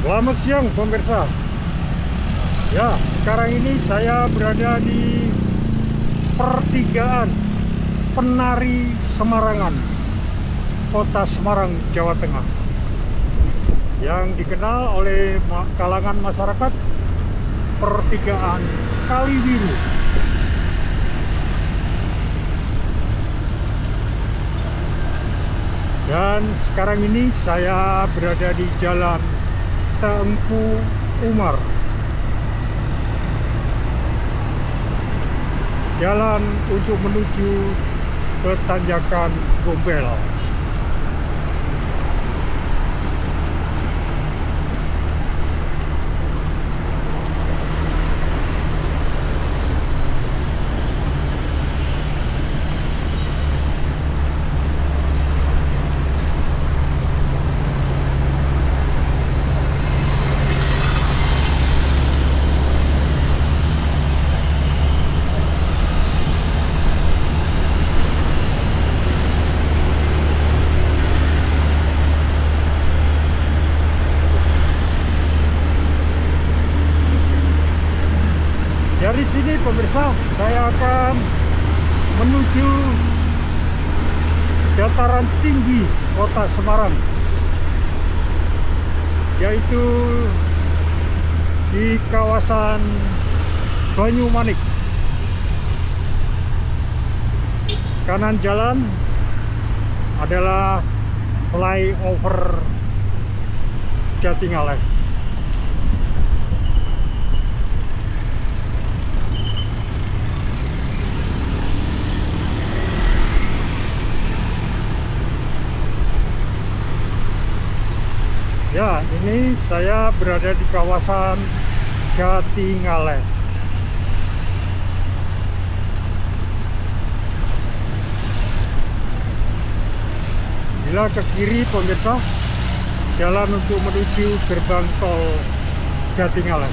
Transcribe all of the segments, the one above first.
Selamat siang pemirsa. Ya, sekarang ini saya berada di pertigaan Penari Semarangan, Kota Semarang, Jawa Tengah, yang dikenal oleh kalangan masyarakat pertigaan Kalibiru. Dan sekarang ini saya berada di Jalan Tengku Umar, jalan untuk menuju ke Tanjakan Gombel. Dari sini pemirsa, saya akan menuju dataran tinggi Kota Semarang, yaitu di kawasan Banyumanik. Kanan jalan adalah flyover Jatingaleh. Ya, ini saya berada di kawasan Jatingaleh. Bila ke kiri pemirsa, jalan untuk menuju gerbang tol Jatingaleh.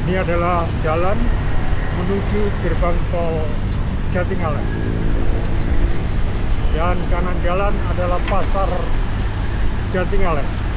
Ini adalah jalan menuju gerbang tol Jatingaleh. Dan kanan jalan adalah pasar Jatingaleh.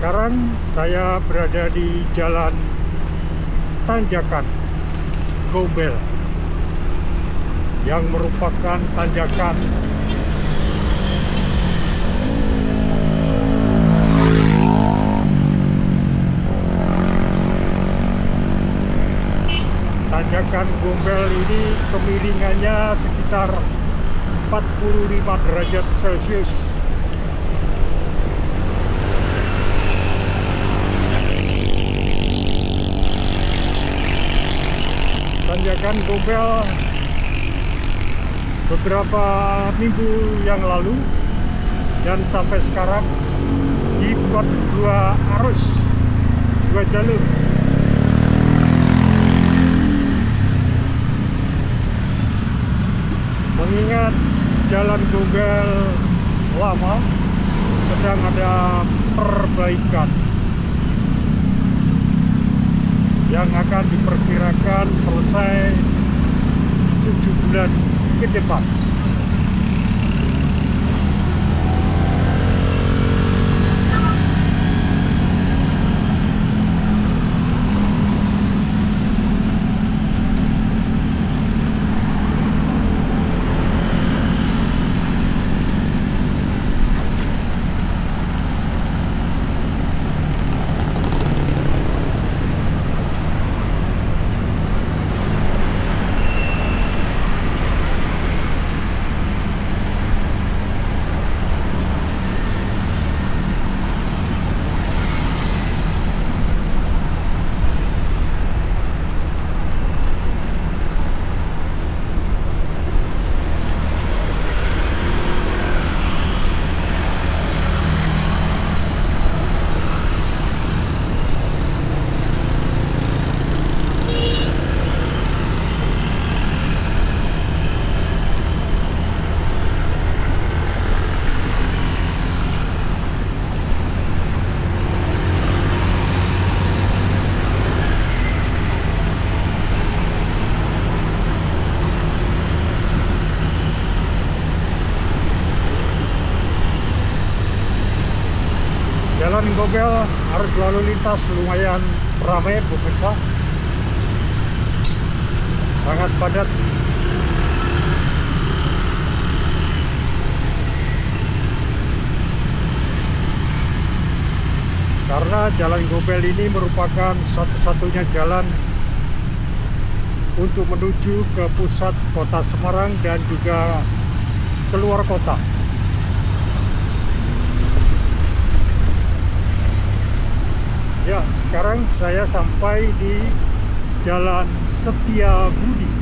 Sekarang saya berada di Jalan Tanjakan Gombel, yang merupakan tanjakan Gombel ini kemiringannya sekitar 45 derajat Celcius. Tanjakan Gombel beberapa minggu yang lalu dan sampai sekarang dibuat dua arus, dua jalur. Mengingat jalan Gombel lama sedang ada perbaikan yang akan diperkirakan selesai 7 bulan ke depan. Jalan Gobel arus lalu lintas lumayan ramai pemirsa, sangat padat. Karena Jalan Gobel ini merupakan satu-satunya jalan untuk menuju ke pusat kota Semarang dan juga keluar kota. Ya, sekarang saya sampai di Jalan Setiabudi.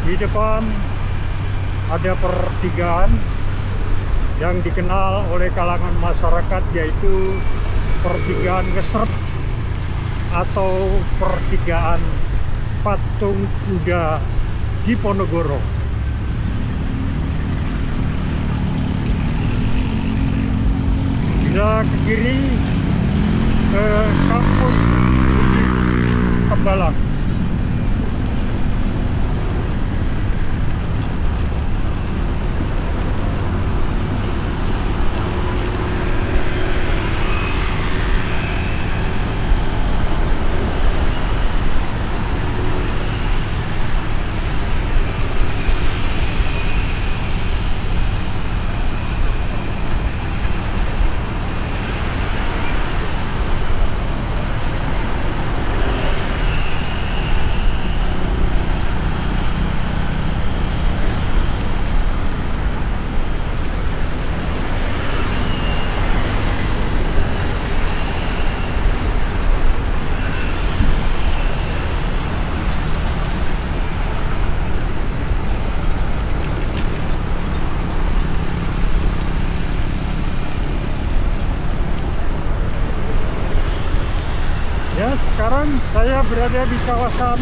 Di depan ada pertigaan yang dikenal oleh kalangan masyarakat, yaitu pertigaan Ngesrep atau pertigaan Patung Kuda Diponegoro. Bila ke kiri ke kampus Tembalang. Ya, sekarang saya berada di kawasan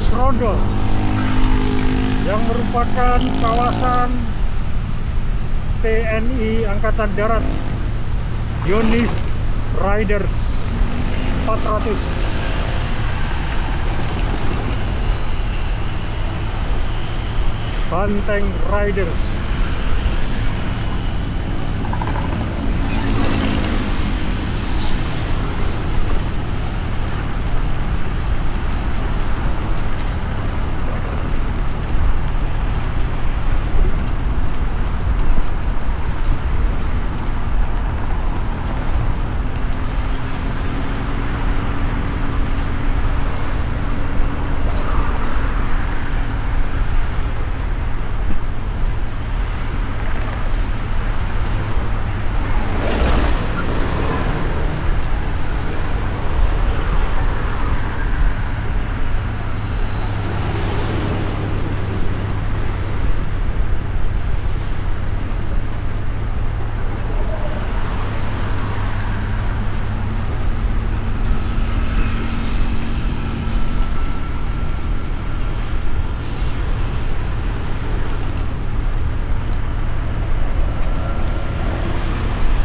Srondol yang merupakan kawasan TNI Angkatan Darat Yonif Riders 400. Banteng Riders.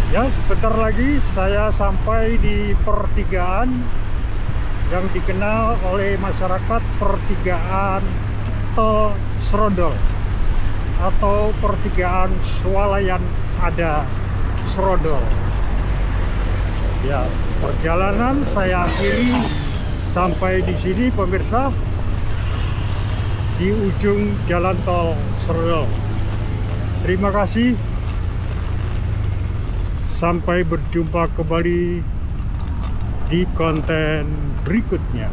Ya, sebentar lagi saya sampai di pertigaan yang dikenal oleh masyarakat pertigaan Tol Srondol atau pertigaan Swalayan Ada Srondol. Ya, perjalanan saya akhiri sampai di sini pemirsa. di ujung jalan tol Serdel. Terima kasih. Sampai berjumpa kembali di konten berikutnya.